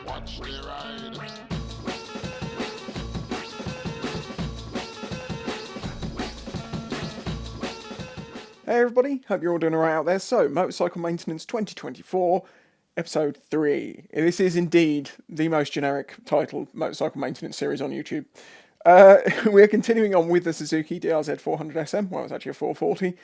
Watch the ride. Hey everybody, hope you're all doing alright out there. So, Motorcycle Maintenance 2024, Episode 3. This is indeed the most generic titled motorcycle maintenance series on YouTube. We're continuing on with the Suzuki DRZ 400SM, well it's actually a 440.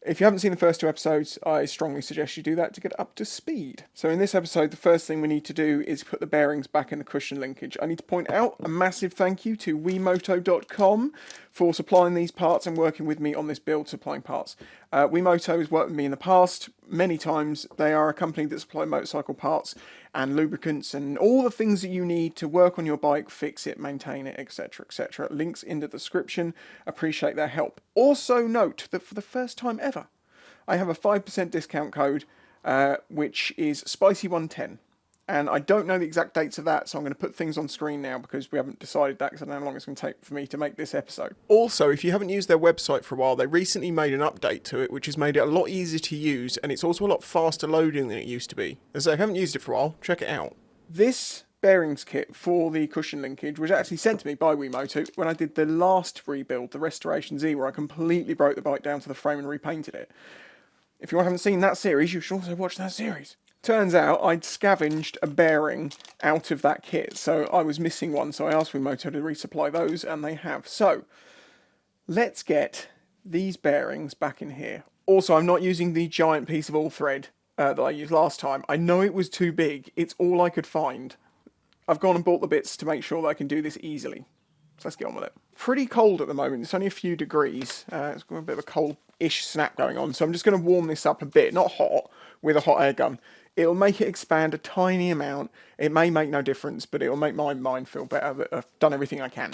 If you haven't seen the first two episodes, I strongly suggest you do that to get up to speed. So in this episode, the first thing we need to do is put the bearings back in the cushion linkage. I need to point out a massive thank you to Wimoto.com for supplying these parts and working with me on this build, supplying parts. Wimoto has worked with me in the past many times. They are a company that supply motorcycle parts and lubricants and all the things that you need to work on your bike, fix it, maintain it, etc, etc. Links in the description. Appreciate their help. Also note that for the first time ever, I have a 5% discount code, which is Spicy110. And I don't know the exact dates of that, so I'm going to put things on screen now because we haven't decided that, because I don't know how long it's going to take for me to make this episode. Also, if you haven't used their website for a while, they recently made an update to it, which has made it a lot easier to use, and it's also a lot faster loading than it used to be. As I haven't used it for a while, check it out. This bearings kit for the cushion linkage was actually sent to me by Wimoto when I did the last rebuild, the Restoration Z, where I completely broke the bike down to the frame and repainted it. If you haven't seen that series, you should also watch that series. Turns out I'd scavenged a bearing out of that kit, so I was missing one, so I asked Wimoto to resupply those, and they have. So, let's get these bearings back in here. Also, I'm not using the giant piece of all thread that I used last time. I know it was too big, it's all I could find. I've gone and bought the bits to make sure that I can do this easily. So let's get on with it. Pretty cold at the moment, it's only a few degrees. It's got a bit of a cold-ish snap going on, so I'm just going to warm this up a bit, not hot, with a hot air gun. It'll make it expand a tiny amount. It may make no difference, but it'll make my mind feel better that I've done everything I can.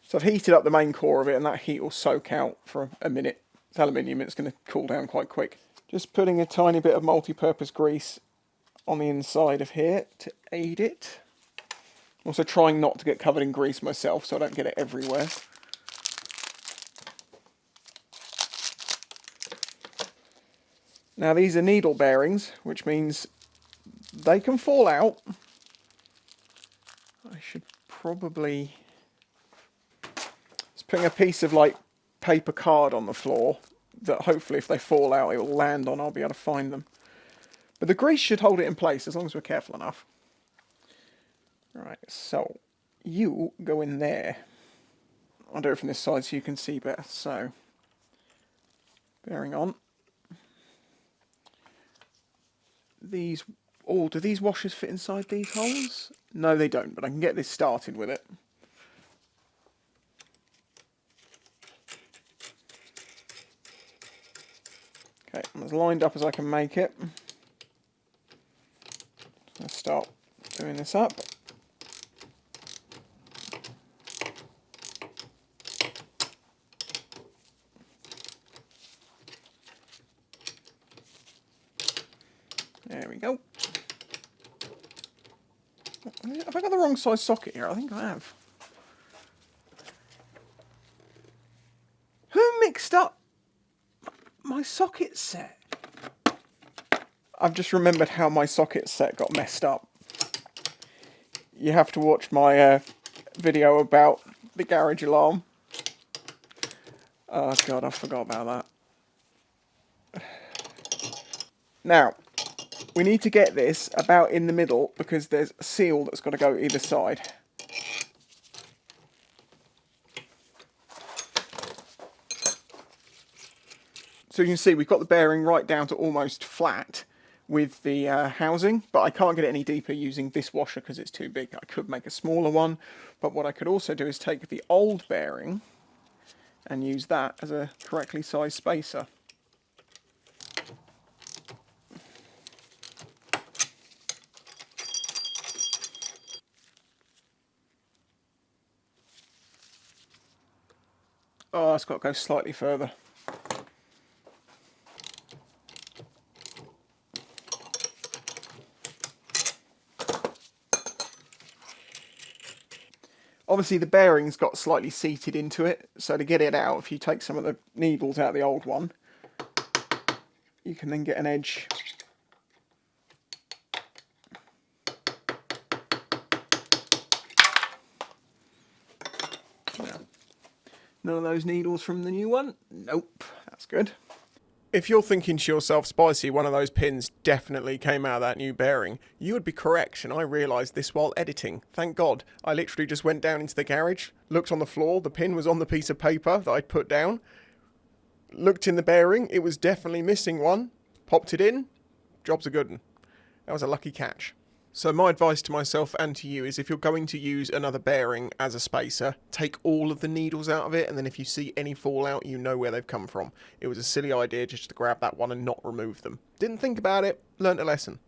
So I've heated up the main core of it, and that heat will soak out for a minute. It's aluminium, it's going to cool down quite quick. Just putting a tiny bit of multi-purpose grease on the inside of here to aid it. Also trying not to get covered in grease myself so I don't get it everywhere. Now these are needle bearings, which means they can fall out. I should probably... Just putting a piece of like paper card on the floor that hopefully if they fall out it will land on, I'll be able to find them. But the grease should hold it in place as long as we're careful enough. Right, so you go in there. I'll do it from this side so you can see better. So, bearing on. These, oh, do these washers fit inside these holes? No, they don't, but I can get this started with it. Okay, I'm as lined up as I can make it. Let's start doing this up. There we go. Have I got the wrong size socket here? I think I have. Who mixed up my socket set? I've just remembered how my socket set got messed up. You have to watch my video about the garage alarm. Oh god, I forgot about that. Now, we need to get this about in the middle because there's a seal that's got to go either side. So you can see we've got the bearing right down to almost flat with the housing, but I can't get it any deeper using this washer because it's too big. I could make a smaller one, but what I could also do is take the old bearing and use that as a correctly sized spacer. Oh, it's got to go slightly further. Obviously the bearings got slightly seated into it, so to get it out, if you take some of the needles out of the old one, you can then get an edge None of those needles from the new one? Nope, that's good. If you're thinking to yourself, Spicy, one of those pins definitely came out of that new bearing, you would be correct, and I realised this while editing. Thank God. I literally just went down into the garage, looked on the floor, the pin was on the piece of paper that I'd put down, looked in the bearing, it was definitely missing one, popped it in, job's a good one. That was a lucky catch. So my advice to myself and to you is if you're going to use another bearing as a spacer, take all of the needles out of it, and then if you see any fallout, you know where they've come from. It was a silly idea just to grab that one and not remove them. Didn't think about it, learnt a lesson.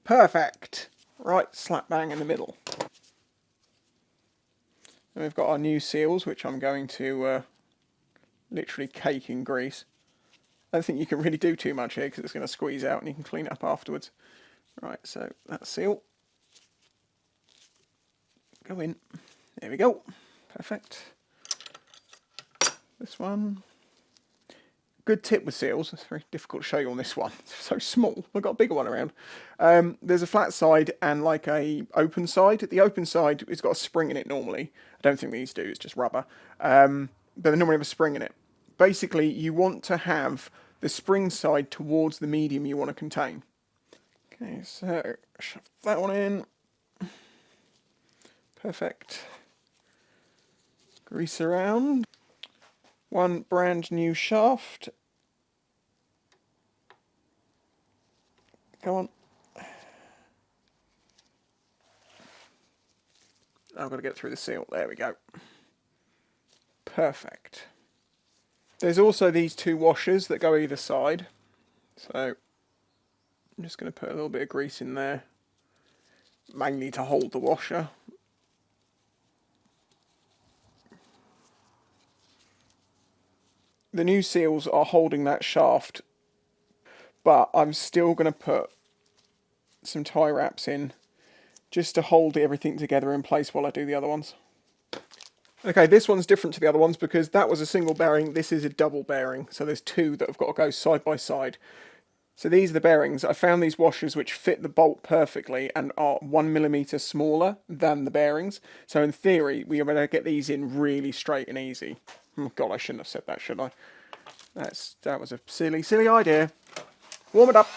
Perfect. Right slap bang in the middle. And we've got our new seals, which I'm going to literally cake in grease. I don't think you can really do too much here because it's going to squeeze out and you can clean it up afterwards. Right, so that seal. Go in. There we go. Perfect. This one. Good tip with seals. It's very difficult to show you on this one. It's so small. I've got a bigger one around. There's a flat side and like a open side. The open side has got a spring in it normally. I don't think these do. It's just rubber. But they normally have a spring in it. Basically, you want to have the spring side towards the medium you want to contain. Okay, so shove that one in. Perfect. Grease around. One brand new shaft. Come on. I've got to get through the seal. There we go. Perfect. There's also these two washers that go either side. So I'm just going to put a little bit of grease in there, mainly to hold the washer. The new seals are holding that shaft, but I'm still going to put some tie wraps in just to hold everything together in place while I do the other ones. Okay, this one's different to the other ones because that was a single bearing, this is a double bearing, so there's two that have got to go side by side. So these are the bearings. I found these washers which fit the bolt perfectly and are 1mm smaller than the bearings. So in theory, we are going to get these in really straight and easy. Oh God, I shouldn't have said that, should I? That was a silly idea. Warm it up.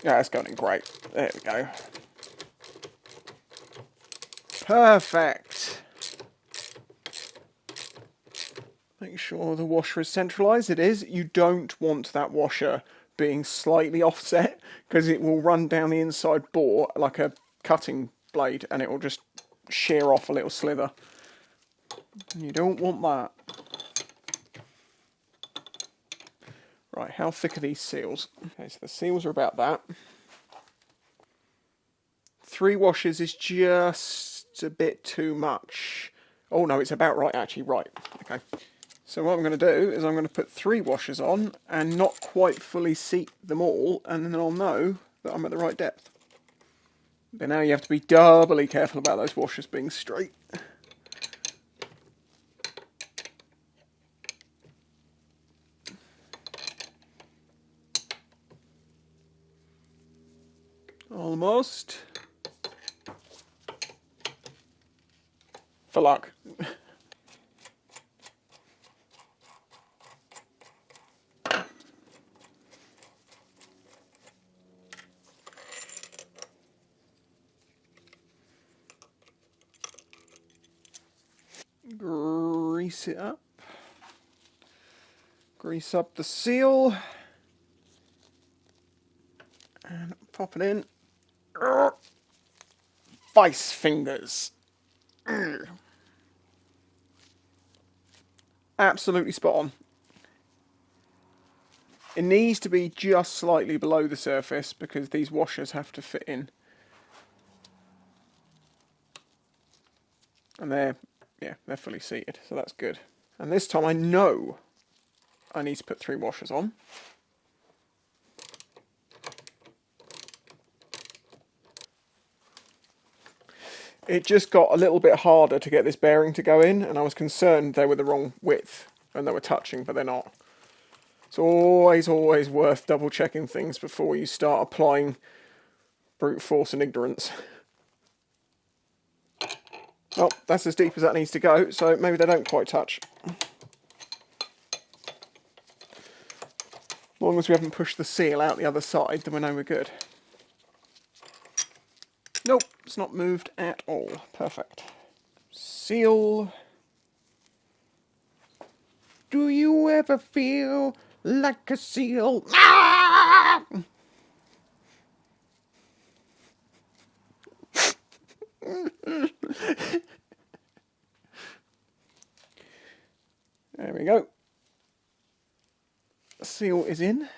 Yeah, it's going in great. There we go. Perfect. Make sure the washer is centralised. It is. You don't want that washer being slightly offset because it will run down the inside bore like a cutting blade and it will just shear off a little slither. You don't want that. Right, how thick are these seals? Okay, so the seals are about that. 3 washers is just a bit too much. Oh no, it's about right actually, right. Okay. So what I'm going to do is I'm going to put 3 washers on and not quite fully seat them all, and then I'll know that I'm at the right depth. But now you have to be doubly careful about those washers being straight. Almost. For luck. Grease it up. Grease up the seal. And pop it in. Vice fingers. Absolutely spot on. It needs to be just slightly below the surface because these washers have to fit in. And they're fully seated, so that's good. And this time I know I need to put 3 washers on. It just got a little bit harder to get this bearing to go in, and I was concerned they were the wrong width and they were touching, but they're not. It's always worth double checking things before you start applying brute force and ignorance. Well, that's as deep as that needs to go, so maybe they don't quite touch. As long as we haven't pushed the seal out the other side, then we know we're good. Nope, it's not moved at all. Perfect. Seal. Do you ever feel like a seal? Ah! There we go. Seal is in.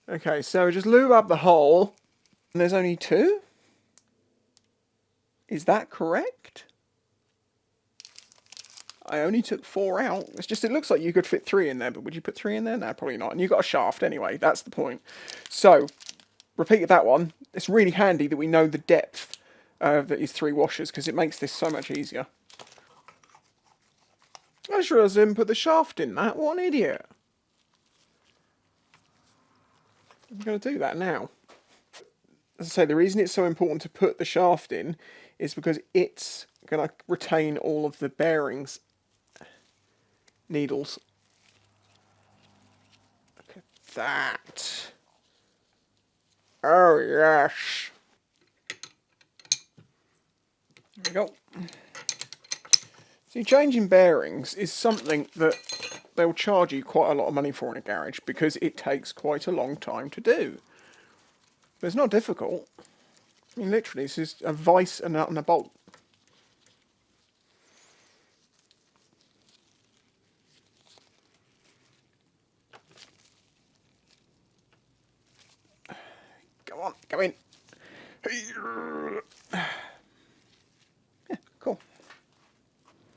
Okay, so just lube up the hole. And there's only 2? Is that correct? I only took 4 out. It's just, it looks like you could fit 3 in there, but would you put 3 in there? No, probably not. And you've got a shaft anyway, that's the point. So, repeat that one. It's really handy that we know the depth that is 3 washers, because it makes this so much easier. I sure as didn't put the shaft in that. What an idiot. I'm going to do that now. As I say, the reason it's so important to put the shaft in is because it's going to retain all of the bearings needles. Look at that. Oh, yes. There we go. See, changing bearings is something that they'll charge you quite a lot of money for in a garage because it takes quite a long time to do. But it's not difficult. I mean, literally, this is a vise, a nut and a bolt. Go on, go in. Yeah, cool.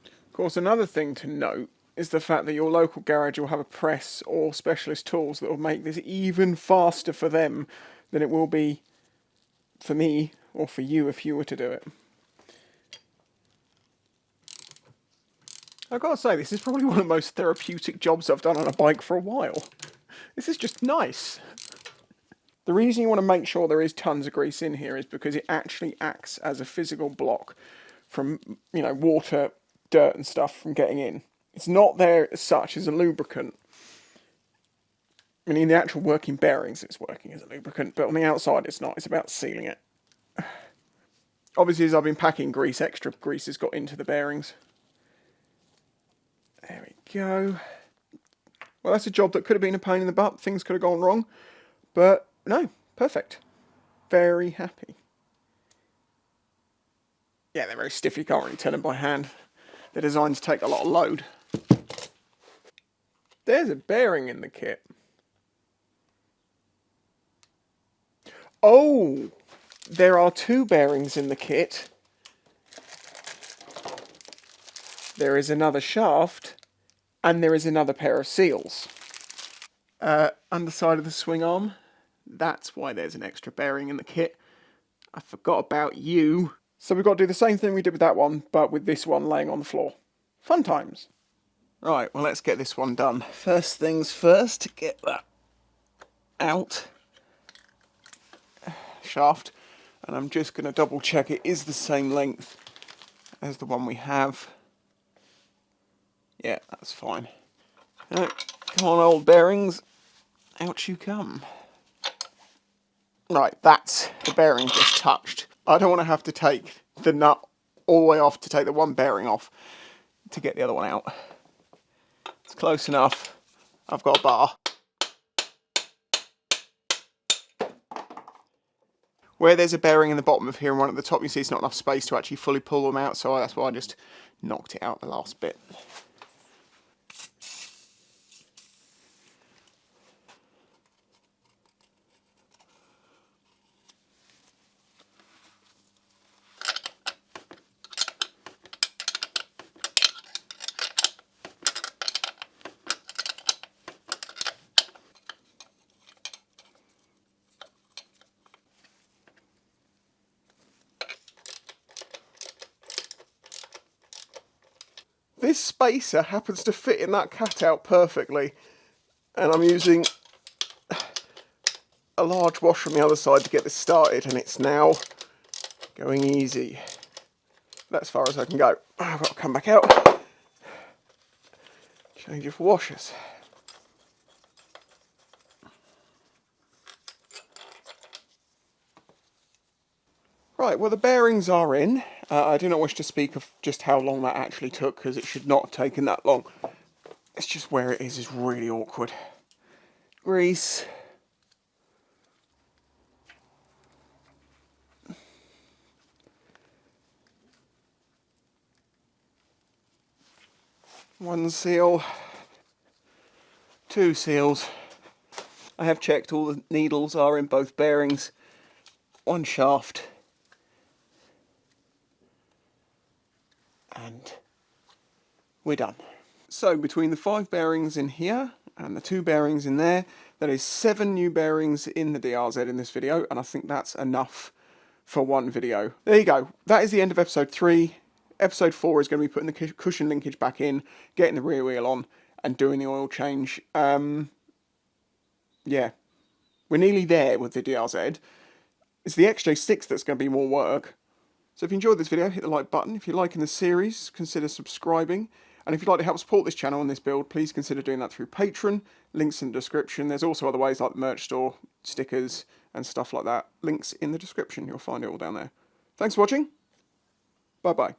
Of course, another thing to note is the fact that your local garage will have a press or specialist tools that will make this even faster for them than it will be for me or for you if you were to do it. I've got to say, this is probably one of the most therapeutic jobs I've done on a bike for a while. This is just nice. The reason you want to make sure there is tons of grease in here is because it actually acts as a physical block from, you know, water, dirt and stuff from getting in. It's not there as such as a lubricant. I mean, in the actual working bearings, it's working as a lubricant, but on the outside, it's not. It's about sealing it. Obviously, as I've been packing grease, extra grease has got into the bearings. There we go. Well, that's a job that could have been a pain in the butt. Things could have gone wrong. But, no, perfect. Very happy. Yeah, they're very stiff. You can't really turn them by hand. They're designed to take a lot of load. There's a bearing in the kit. Oh, there are 2 bearings in the kit. There is another shaft, and there is another pair of seals. Underside of the swing arm, that's why there's an extra bearing in the kit. I forgot about you. So we've got to do the same thing we did with that one, but with this one laying on the floor. Fun times. Right, well, let's get this one done. First things first, get that out. Shaft. And I'm just going to double check it is the same length as the one we have. Yeah, that's fine. Right, come on, old bearings. Out you come. Right, that's the bearing just touched. I don't want to have to take the nut all the way off to take the one bearing off to get the other one out. It's close enough. I've got a bar. Where there's a bearing in the bottom of here and one at the top, you see it's not enough space to actually fully pull them out, so that's why I just knocked it out the last bit. This spacer happens to fit in that cutout perfectly, and I'm using a large washer on the other side to get this started, and it's now going easy. That's as far as I can go. I've got to come back out. Change of washers. Right, well the bearings are in. I do not wish to speak of just how long that actually took, because it should not have taken that long. It's just where it is really awkward. Grease. One seal. Two seals. I have checked all the needles are in both bearings. One shaft. And we're done. So between the 5 bearings in here and the 2 bearings in there, that is 7 new bearings in the DRZ in this video, and I think that's enough for one video. There you go. That is the end of episode 3. Episode 4 is going to be putting the cushion linkage back in, getting the rear wheel on, and doing the oil change. Yeah. We're nearly there with the DRZ. It's the XJ6 that's going to be more work. So if you enjoyed this video, hit the like button. If you're liking the series, consider subscribing. And if you'd like to help support this channel and this build, please consider doing that through Patreon. Links in the description. There's also other ways like the merch store, stickers, and stuff like that. Links in the description. You'll find it all down there. Thanks for watching. Bye-bye.